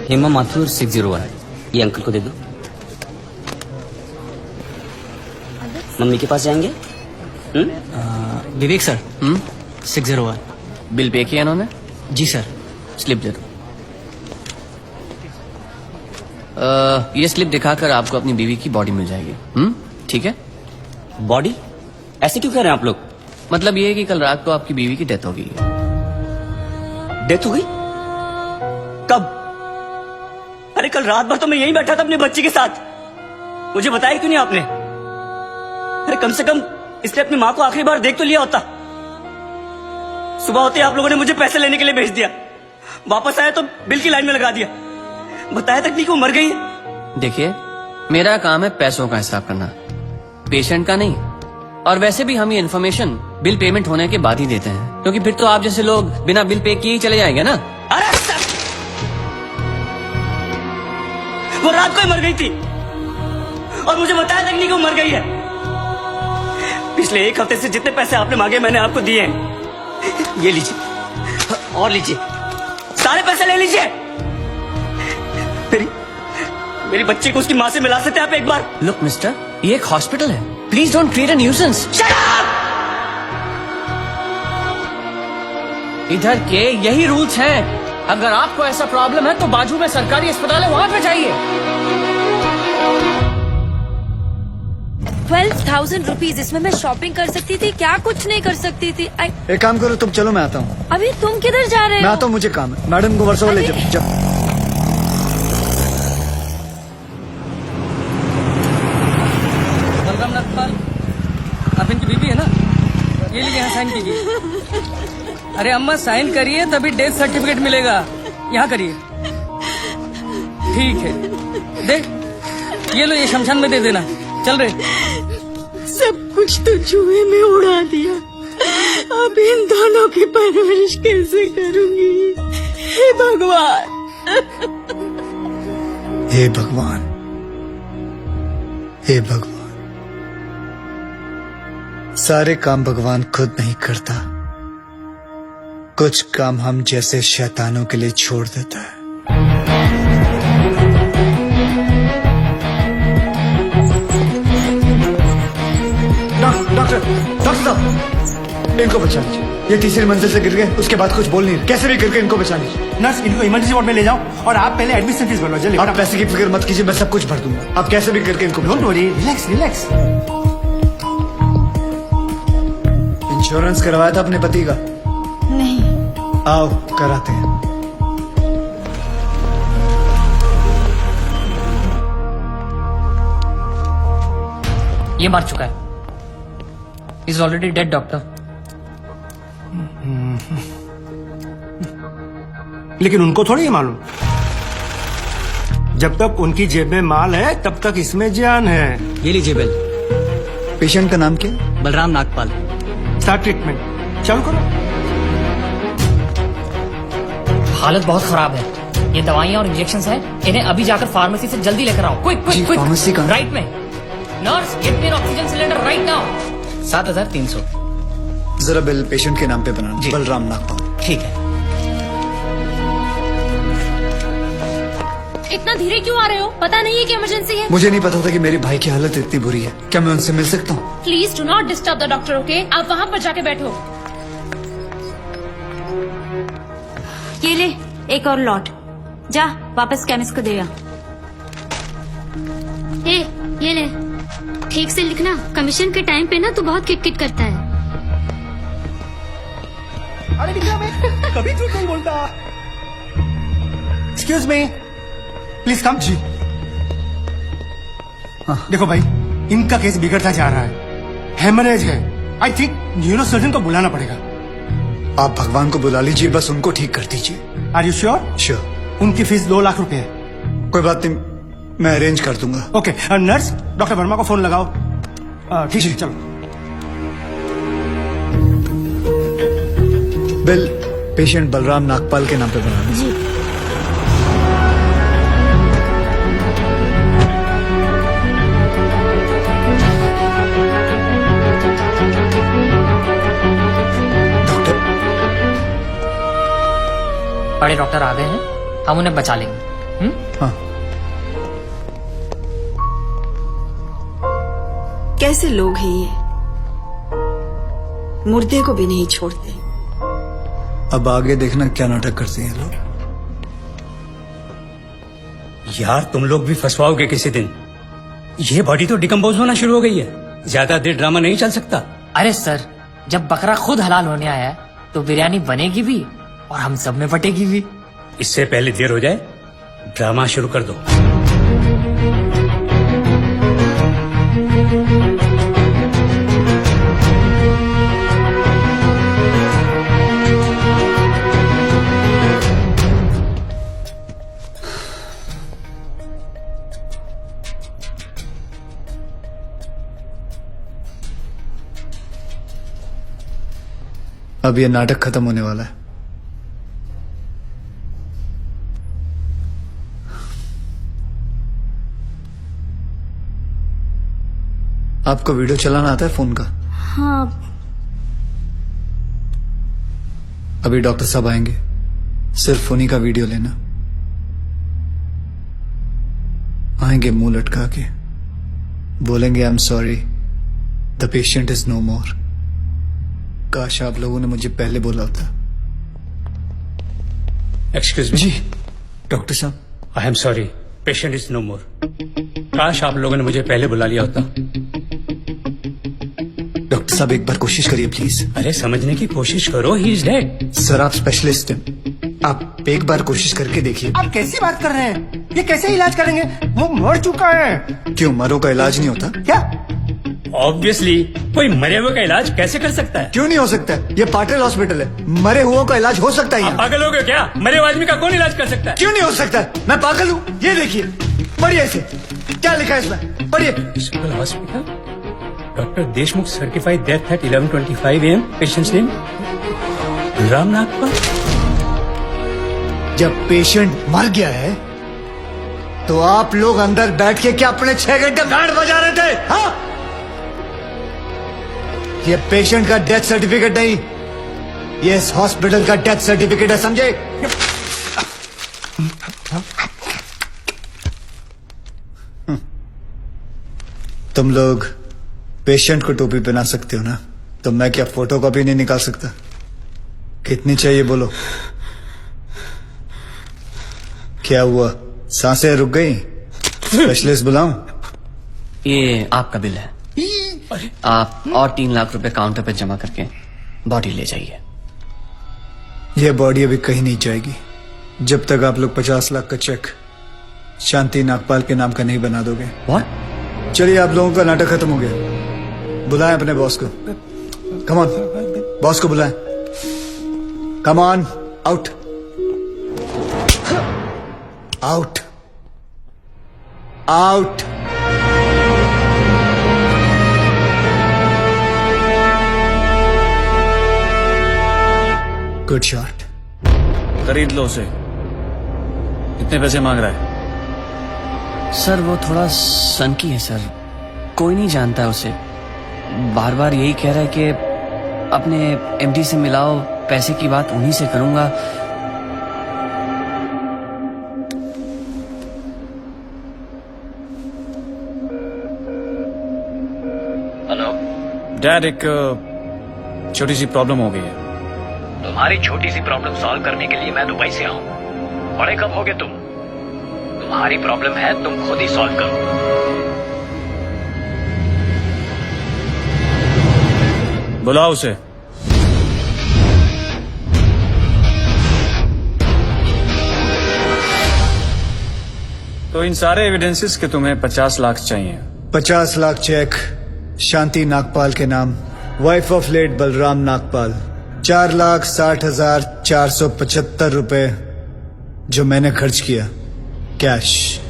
हेमा माथुर 601। ये अंकल को दे दो। मम्मी के पास जाएंगे? विवेक सर 601। बिल पे किया इन्होंने? जी सर। स्लिप दे दो। ये स्लिप दिखाकर आपको अपनी बीवी की बॉडी मिल जाएगी। ठीक है? बॉडी? ऐसे क्यों कह रहे हैं आप लोग? मतलब ये है कि कल रात को आपकी बीवी की डेथ हो गई है। डेथ हो गई? कब? अरे कल रात भर तो मैं यहीं बैठा था अपने बच्चे के साथ। मुझे बताया क्यों नहीं आपने? अरे कम से कम इसने अपनी माँ को आखिरी बार देख तो लिया होता। सुबह होते आप लोगों ने मुझे पैसे लेने के लिए भेज दिया। वापस आया तो बिल की लाइन में लगा दिया। बताया तक नहीं कि वो मर गई है। देखिए, मेरा काम है पैसों का हिसाब करना, पेशेंट का नहीं। और वैसे भी हम ये इन्फॉर्मेशन बिल पेमेंट होने के बाद ही देते हैं, क्योंकि फिर तो आप जैसे लोग बिना बिल पे किए ही चले जाएंगे ना। अरे वो रात को ही मर गई थी और मुझे बताया तक नहीं कि वो मर गई है। पिछले एक हफ्ते से जितने पैसे आपने मांगे मैंने आपको दिए हैं। ये लीजिए और लीजिए, सारे पैसे ले लीजिए। मेरी बच्ची को उसकी माँ से मिला सकते हैं आप एक बार? लुक मिस्टर, ये एक हॉस्पिटल है, please don't create a nuisance. Shut up! इधर के यही रूल्स हैं। अगर आपको ऐसा प्रॉब्लम है तो बाजू में सरकारी अस्पताल है, वहां पे जाइए। 12,000 रुपीज, इसमें मैं शॉपिंग कर सकती थी, क्या कुछ नहीं कर सकती थी। एक काम करो तुम, चलो मैं आता हूँ। अभी तुम किधर जा रहे हो? मैं आता हूँ, मुझे काम है। मैडम को वर्षों ले जाओ। बलराम नागपाल, आप इनकी बीबी है ना? ये लीजिए, यहाँ साइन कीजिए। अरे अम्मा साइन करिए तभी डेथ सर्टिफिकेट मिलेगा। यहाँ करिए। ठीक है, देख ये लो, ये शमशान में दे देना। चल रहे। सब कुछ तो जुए में उड़ा दिया। अब इन दोनों की परवरिश कैसे करूंगी? हे भगवान, हे भगवान, हे भगवान। सारे काम भगवान खुद नहीं करता, कुछ काम हम जैसे शैतानों के लिए छोड़ देता है। डॉक्टर साहब, इनको बचा लीजिए। ये तीसरी मंजिल से गिर गए, उसके बाद कुछ बोल नहीं रहे। कैसे भी करके इनको बचा लीजिए। नर्स, इनको इमरजेंसी वार्ड में ले जाओ और आप पहले एडमिशन फीस भरवा। जल्दी। आप पैसे की फिक्र मत कीजिए, मैं सब कुछ भर दूंगा। आप कैसे भी करके इनको don't worry, relax relax. Insurance करवाया था अपने पति का? नहीं। आओ कराते हैं। ये मर चुका है। Is already dead doctor. लेकिन उनको थोड़ी ही मालूम, जब तक उनकी जेब में माल है तब तक इसमें जान है। ये लीजिए बिल। पेशेंट का नाम क्या? बलराम नागपाल। स्टार्ट ट्रीटमेंट, चालू करो। हालत बहुत खराब है। ये दवाइयाँ और इंजेक्शन है, इन्हें अभी जाकर फार्मेसी से जल्दी लेकर आओ। Quick quick quick. फार्मेसी कहाँ? राइट में। Nurse, get me oxygen cylinder right now. 7,300। जरा बिल पेशेंट के नाम पे बनाना। बलराम नागपाल। ठीक है। इतना धीरे क्यों आ रहे हो? पता नहीं है कि इमरजेंसी है। मुझे नहीं पता था कि मेरी भाई की हालत इतनी बुरी है। क्या मैं उनसे मिल सकता हूँ? Please do not disturb the doctor, okay? आप वहाँ पर जाके बैठो। ये ले एक और लॉट, जा वापस केमिस्ट को दे आ। ये ले, ठीक से लिखना। कमीशन के टाइम पे ना तू बहुत किटकिट करता है। अरे निकला, मैं कभी झूठ नहीं बोलता। Excuse me, please come. जी देखो भाई, इनका केस बिगड़ता जा रहा है, हेमरेज है। आई थिंक न्यूरो सर्जन को बुलाना पड़ेगा। आप भगवान को बुला लीजिए, बस उनको ठीक कर दीजिए। Are you sure? श्योर। उनकी फीस 2 लाख रुपए है। कोई बात नहीं, मैं अरेंज कर दूंगा। ओके नर्स, डॉक्टर वर्मा को फोन लगाओ। ठीक है, चलो। बिल पेशेंट बलराम नागपाल के नाम पे बनाना। जी। बड़े डॉक्टर आ गए हैं, हम उन्हें बचा लेंगे। हाँ। कैसे लोग हैं ये, मुर्दे को भी नहीं छोड़ते। अब आगे देखना क्या नाटक करते हैं लोग। यार तुम लोग भी फंसवाओगे किसी दिन। ये बॉडी तो डिकम्पोज होना शुरू हो गई है, ज्यादा देर ड्रामा नहीं चल सकता। अरे सर, जब बकरा खुद हलाल होने आया है तो बिरयानी बनेगी भी और हम सब में बटेगी भी। इससे पहले देर हो जाए, ड्रामा शुरू कर दो। अब ये नाटक खत्म होने वाला है। आपको वीडियो चलाना आता है फोन का? हाँ। अभी डॉक्टर साहब आएंगे, सिर्फ उन्हीं का वीडियो लेना। आएंगे मुंह लटका के, बोलेंगे I am sorry, the patient is no more. काश आप लोगों ने मुझे पहले बोला होता। एक्सक्यूज मी जी डॉक्टर साहब, I am sorry, patient is no more. काश आप लोगों ने मुझे पहले बुला लिया होता। डॉक्टर साहब एक बार कोशिश करिए प्लीज। अरे समझने की कोशिश करो, ही इज डेड। सर आप स्पेशलिस्ट हैं, आप एक बार कोशिश करके देखिए। आप कैसी बात कर रहे हैं? ये कैसे इलाज करेंगे? वो मर चुका है। क्यों, मरों का इलाज नहीं होता? क्या? ऑब्वियसली कोई मरे हुए का इलाज कैसे कर सकता है? क्यों नहीं हो सकता है? ये पाटिल हॉस्पिटल है, मरे हुओं का इलाज हो सकता है आप यहाँ। पागल हो गए क्या? मरे हुए आदमी का कौन इलाज कर सकता है? क्यों नहीं हो सकता है? मैं पागल हूँ? ये देखिए, पढ़िए इसे, क्या लिखा है इसमें, पढ़िए। Civil hospital, doctor Deshmukh certified death at 11:25 AM, patient's name Ram Nagpal. जब पेशेंट मर गया है तो आप लोग अंदर बैठ के क्या अपने 6 घंटे बैंड बजा रहे थे? हाँ, ये पेशेंट का डेथ सर्टिफिकेट नहीं, ये इस हॉस्पिटल का डेथ सर्टिफिकेट है, समझे? तुम लोग पेशेंट को टोपी पहना सकते हो ना, तो मैं क्या फोटो कॉपी नहीं निकाल सकता? कितनी चाहिए बोलो? क्या हुआ, सांसें रुक गई? स्पेशलिस्ट बुलाऊं? ये आपका बिल है, आप और 3 लाख रुपए काउंटर पे जमा करके बॉडी ले जाइए। यह बॉडी अभी कहीं नहीं जाएगी जब तक आप लोग 50 लाख का चेक शांति नागपाल के नाम का नहीं बना दोगे। व्हाट? चलिए, आप लोगों का नाटक खत्म हो गया, बुलाएं अपने बॉस को। कम ऑन, बॉस को बुलाएं। Come on, out out out. Good shot. खरीद लो उसे। कितने पैसे मांग रहा है? सर वो थोड़ा सनकी है सर, कोई नहीं जानता है उसे। बार बार यही कह रहा है कि अपने एमडी से मिलाओ, पैसे की बात उन्हीं से करूंगा। हेलो डैड, एक छोटी सी प्रॉब्लम हो गई है। तुम्हारी छोटी सी प्रॉब्लम सॉल्व करने के लिए मैं दुबई से आऊं। बड़े कब होगे तुम? तुम्हारी प्रॉब्लम है, तुम खुद ही सॉल्व करो। बुलाओ उसे। तो इन सारे एविडेंसेस के तुम्हें 50 लाख चाहिए। 50 लाख चेक शांति नागपाल के नाम, wife of late Balram Nagpal. 4,60,475 रुपए जो मैंने खर्च किया, कैश।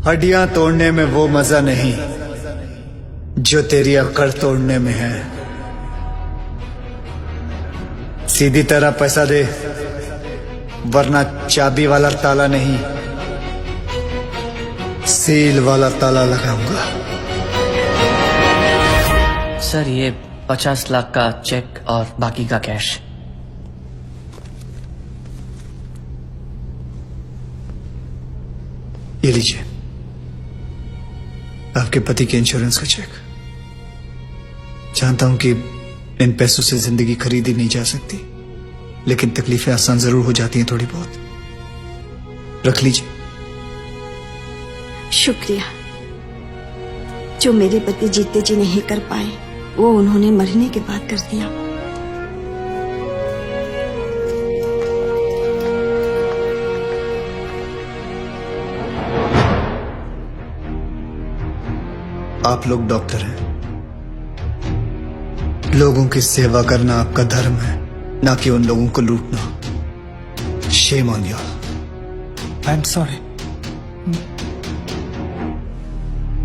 हड्डियां तोड़ने में वो मजा नहीं जो तेरी अक्कड़ तोड़ने में है। सीधी तरह पैसा दे, वरना चाबी वाला ताला नहीं, सेल वाला ताला लगाऊंगा। सर ये 50 लाख का चेक और बाकी का कैश। ये लीजिए आपके पति के इंश्योरेंस का चेक। जानता हूं कि इन पैसों से जिंदगी खरीदी नहीं जा सकती, लेकिन तकलीफें आसान जरूर हो जाती हैं थोड़ी बहुत। रख लीजिए। शुक्रिया। जो मेरे पति जीते जी नहीं कर पाए वो उन्होंने मरने के बाद कर दिया। आप लोग डॉक्टर हैं, लोगों की सेवा करना आपका धर्म है, ना कि उन लोगों को लूटना। Shame on you. I am sorry.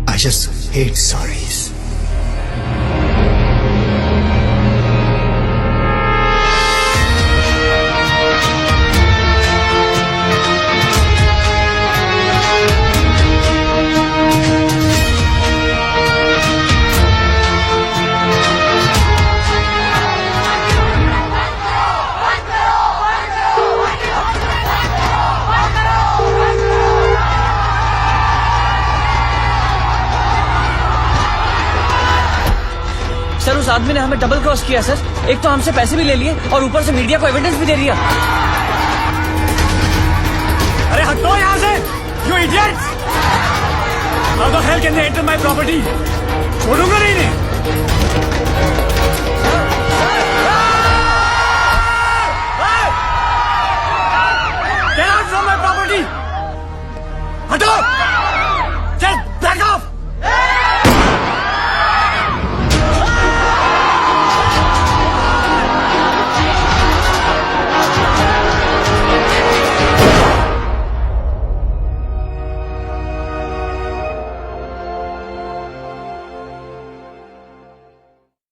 I just hate sorries. Sir उस आदमी ने हमें डबल क्रॉस किया सर। एक तो हमसे पैसे भी ले लिए और ऊपर से मीडिया को एविडेंस भी दे दिया। अरे हटो यहाँ से, you idiots! How the hell can they enter my property? छोड़ूंगा नहीं इन्हें।